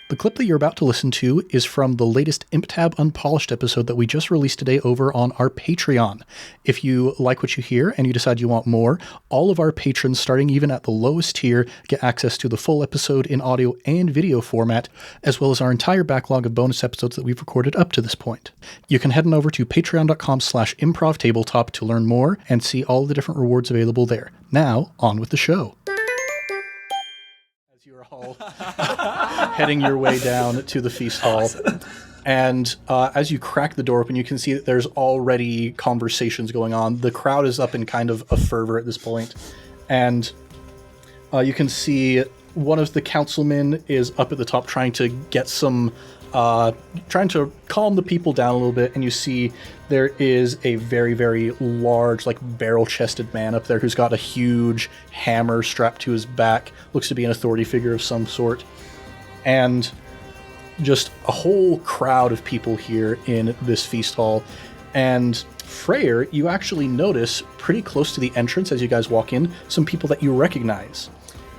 The clip that you're about to listen to is from the latest Imp Tab Unpolished episode that we just released today over on our Patreon. If you like what you hear and you decide you want more, all of our patrons, starting even at the lowest tier, get access to the full episode in audio and video format, as well as our entire backlog of bonus episodes that we've recorded up to this point. You can head on over to patreon.com/improvtabletop to learn more and see all the different rewards available there. Now, on with the show. All heading your way down to the feast hall. Awesome. And as you crack the door open, you can see that there's already conversations going on. The crowd is up in kind of a fervor at this point. And you can see one of the councilmen is up at the top trying to get some, trying to calm the people down a little bit. And you see there is a very, very large, like barrel-chested man up there who's got a huge hammer strapped to his back. Looks to be an authority figure of some sort. And just a whole crowd of people here in this feast hall. And Freyr, you actually notice pretty close to the entrance as you guys walk in, some people that you recognize.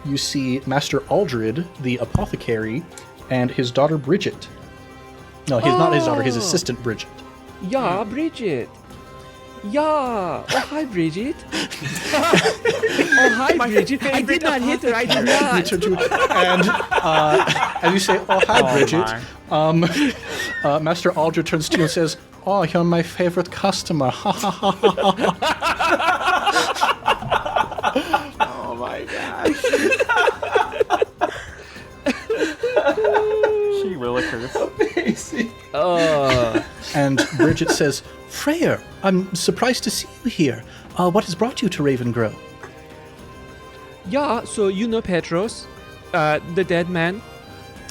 You see Master Aldred, the apothecary, and his daughter Bridget. No, he's not his daughter, his assistant Bridget. Yeah, Bridget. Yeah. Oh, hi, Bridget. Oh, hi, Bridget. I did not hit her. I did not. And as you say, oh, hi, Bridget, Master Aldred turns to you and says, oh, you're my favorite customer. Ha, ha, ha, ha, ha. Oh, my gosh. She Wilcock. Amazing. And Bridget says, Freyr, I'm surprised to see you here. What has brought you to Ravengrow? Yeah, so you know Petros, the dead man?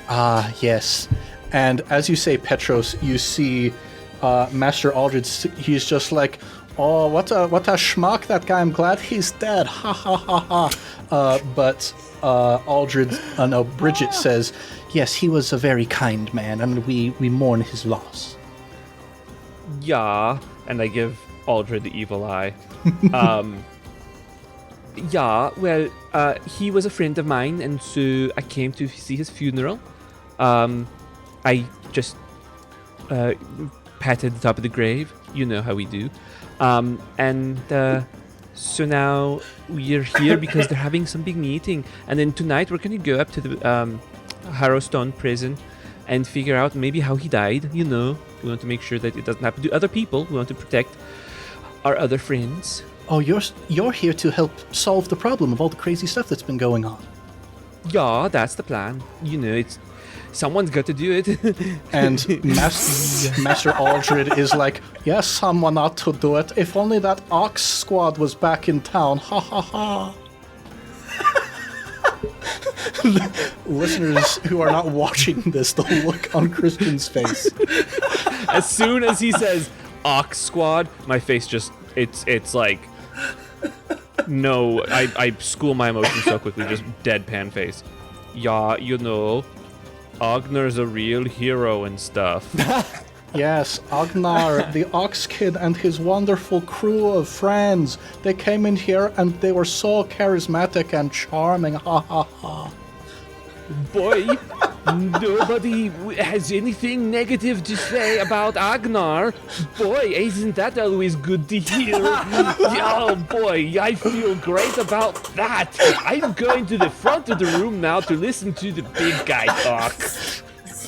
Ah, yes. And as you say Petros, you see Master Aldred, he's just like, oh, what a schmuck, that guy, I'm glad he's dead, ha ha ha ha. But Bridget says, yes, he was a very kind man, and we mourn his loss. Yeah, and I give Aldred the evil eye. Yeah, well, he was a friend of mine, and so I came to see his funeral. I just patted the top of the grave. You know how we do. And so now we're here because they're having some big meeting. And then tonight we're going to go up to the Harrowstone prison and figure out maybe how he died. You know, we want to make sure that it doesn't happen to other people. We want to protect our other friends. Oh, you're here to help solve the problem of all the crazy stuff that's been going on. Yeah, that's the plan. You know, someone's got to do it. And Master Aldred is like, yes, someone ought to do it. If only that Ox squad was back in town. Ha ha ha. Listeners who are not watching this, the look on Christian's face. As soon as he says Ox squad, my face just, it's like, no, I school my emotions so quickly, just deadpan face. Yeah, you know, Agnar's a real hero and stuff. Yes, Agnar, the Ox Kid, and his wonderful crew of friends. They came in here and they were so charismatic and charming. Ha ha ha. Boy, nobody has anything negative to say about Agnar. Boy, isn't that always good to hear? Oh boy, I feel great about that. I'm going to the front of the room now to listen to the big guy talk.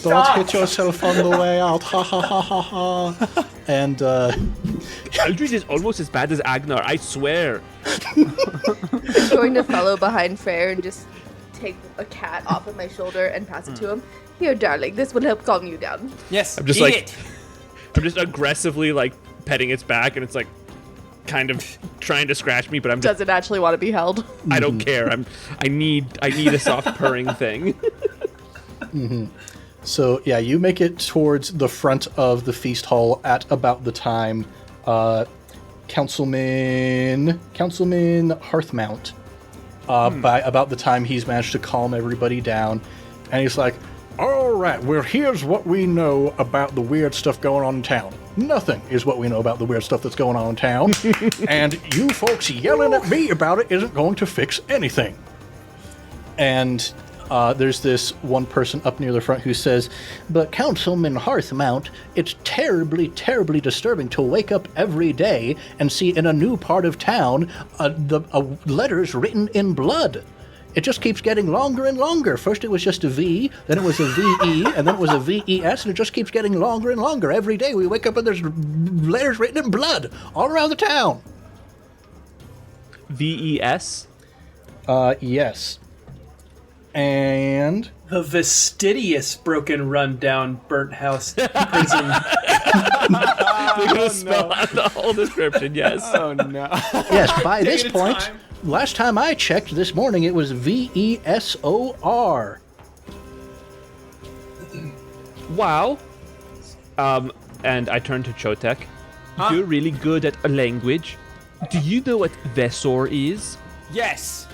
Don't hit yourself on the way out. Ha ha ha ha ha. And Aldred is almost as bad as Agnar, I swear. I'm going to follow behind Freyr and just take a cat off of my shoulder and pass it to him. Here, darling, this will help calm you down. Yes, I'm just I'm just aggressively like petting its back, and it's like kind of trying to scratch me, but I'm just, doesn't actually want to be held. I don't care. I need a soft purring thing. Mm-hmm. So yeah, you make it towards the front of the feast hall at about the time Councilman Hearthmount. By about the time he's managed to calm everybody down, and he's like, all right, well, here's what we know about the weird stuff going on in town. Nothing is what we know about the weird stuff that's going on in town. And you folks yelling at me about it isn't going to fix anything. And there's this one person up near the front who says, "But Councilman Hearthmount, it's terribly, terribly disturbing to wake up every day and see in a new part of town the letters written in blood. It just keeps getting longer and longer. First it was just a V, then it was a VE, and then it was a VES, and it just keeps getting longer and longer. Every day we wake up and there's letters written in blood all around the town." VES? Yes. And The fastidious broken, run-down, burnt house prison. We're going to spell out the whole description, yes. Oh no. yes, by this at a point, time. last time I checked this morning, it was VESOR. Wow. And I turn to Chotek. You're really good at a language. Do you know what Vesor is? Yes.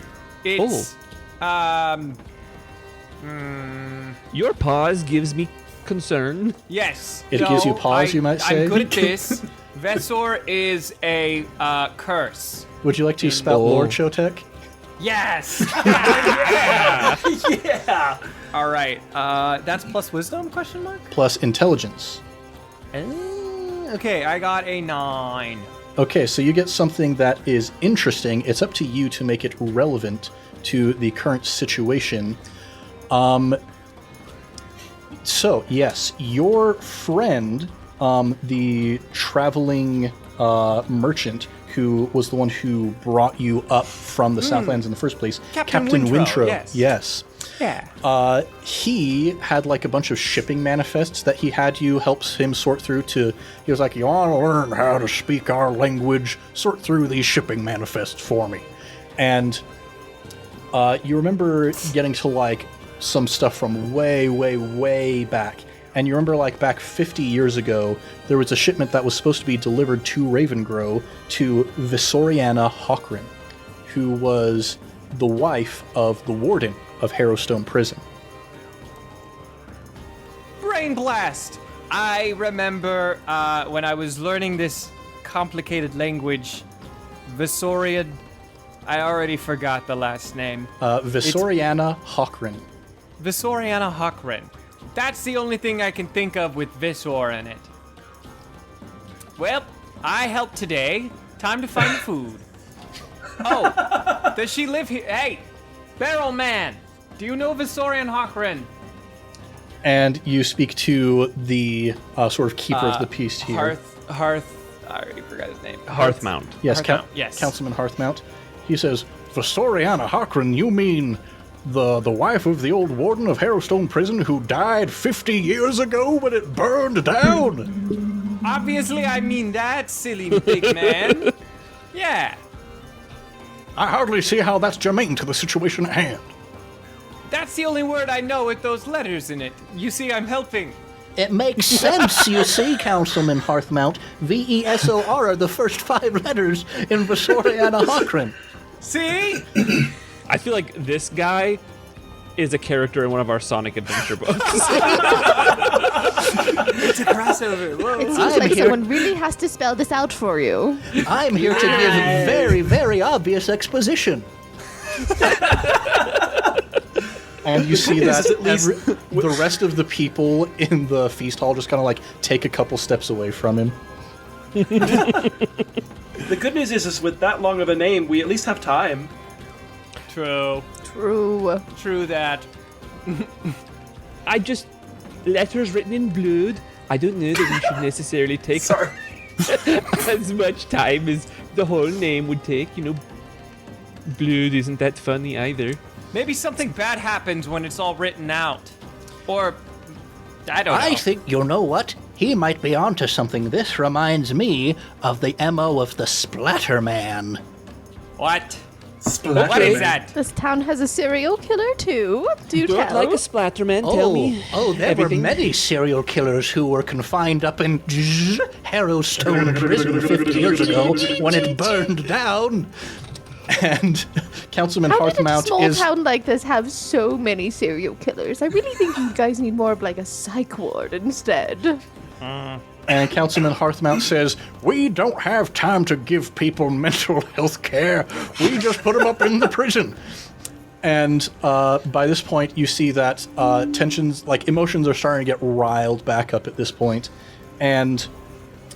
It's Your pause gives me concern. yes. It gives you pause, you might say? I'm good at this. Vesor is a curse. Would you like to spout Oh. lore, Chotek? Yes. Yeah. All right. That's plus wisdom? Question mark. Plus intelligence. Okay, I got a 9. Okay, so you get something that is interesting. It's up to you to make it relevant to the current situation. So, yes, your friend, the traveling merchant who was the one who brought you up from the Southlands in the first place, Captain Wintro. Wintro, Yes. Yeah. He had like a bunch of shipping manifests that he had you help him sort through he was like, "You want to learn how to speak our language? Sort through these shipping manifests for me." And you remember getting to like some stuff from way, way, way back. And you remember like back 50 years ago, there was a shipment that was supposed to be delivered to Ravengrow to Visoriana Hawkrin, who was the wife of the warden of Harrowstone Prison. Brain blast! I remember when I was learning this complicated language, Visorian. I already forgot the last name. Visoriana Hawkrin. Visoriana Hawkrin. That's the only thing I can think of with Visor in it. Well, I helped today. Time to find food. Oh, does she live here? Hey, Barrel Man, do you know Visorian Hawkrin? And you speak to the sort of keeper of the peace here. Hearth. I already forgot his name. Hearthmount. Yes, Hearthmount, yes. Councilman Hearthmount. He says, "Visoriana Hawkrin, you mean the wife of the old warden of Harrowstone Prison who died 50 years ago when it burned down?" Obviously, I mean that, silly big man. Yeah, "I hardly see how that's germane to the situation at hand." that's the only word I know with those letters in it. You see, I'm helping. "It makes sense, you see, Councilman Hearthmount. VESOR are the first 5 letters in Visoriana Hawkrin." See? I feel like this guy is a character in one of our Sonic Adventure books. It's a crossover. Whoa. It seems I'm like here- someone really has to spell this out for you. "I'm here to give very, very obvious exposition." And you see that at least- the rest of the people in the feast hall just kind of like take a couple steps away from him. The good news is with that long of a name, we at least have time. True. True. True that. Letters written in blood. I don't know that we should necessarily take Sorry. as much time as the whole name would take. Blood isn't that funny either. Maybe something bad happens when it's all written out. Or, I don't know. I think, you know what? He might be onto something. This reminds me of the MO of the Splatterman. What? Splatter What is Man. that? This town has a serial killer too. Do Don't tell. like a splatterman, tell me. there everything. were many serial killers who were confined up in Harrowstone Prison 50 years ago when it burned down. And Councilman How did a Hearthmount small is... town like this have so many serial killers? I really think you guys need more of like a psych ward instead. And Councilman Hearthmount says, "We don't have time to give people mental health care. We just put them up in the prison." And by this point, you see that tensions, like emotions, are starting to get riled back up at this point. And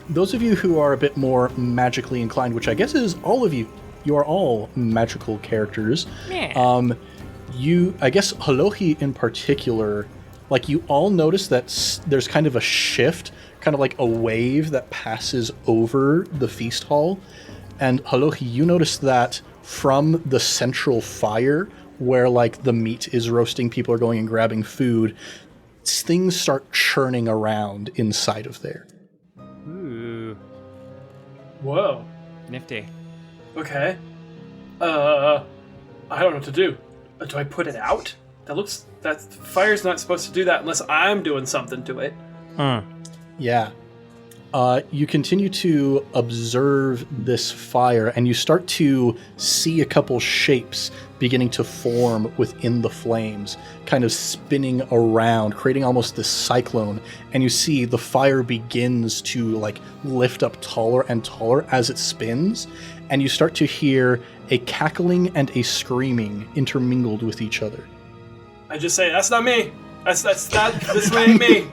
those of you who are a bit more magically inclined, which I guess is all of you, you are all magical characters. Yeah. I guess Halohi in particular, like you all notice that there's kind of a shift, kind of like a wave that passes over the feast hall. And Halohi, you notice that from the central fire, where like the meat is roasting, people are going and grabbing food, things start churning around inside of there. Ooh, Whoa. nifty. Okay. I don't know what to do. Do I put it out? That fire's not supposed to do that unless I'm doing something to it. Yeah. You continue to observe this fire, and you start to see a couple shapes beginning to form within the flames, kind of spinning around, creating almost this cyclone. And you see the fire begins to like lift up taller and taller as it spins, and you start to hear a cackling and a screaming intermingled with each other. I just say, that's not me. This ain't me.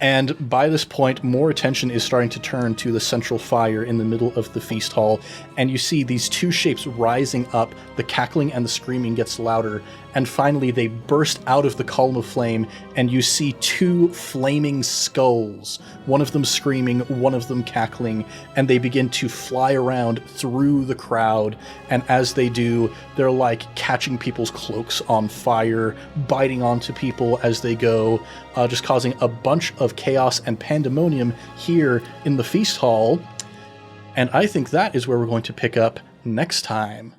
And by this point, more attention is starting to turn to the central fire in the middle of the feast hall, and you see these two shapes rising up. The cackling and the screaming gets louder, and finally they burst out of the column of flame, and you see two flaming skulls, one of them screaming, one of them cackling, and they begin to fly around through the crowd. And as they do, they're like catching people's cloaks on fire, biting onto people as they go, just causing a bunch of chaos and pandemonium here in the feast hall. And I think that is where we're going to pick up next time.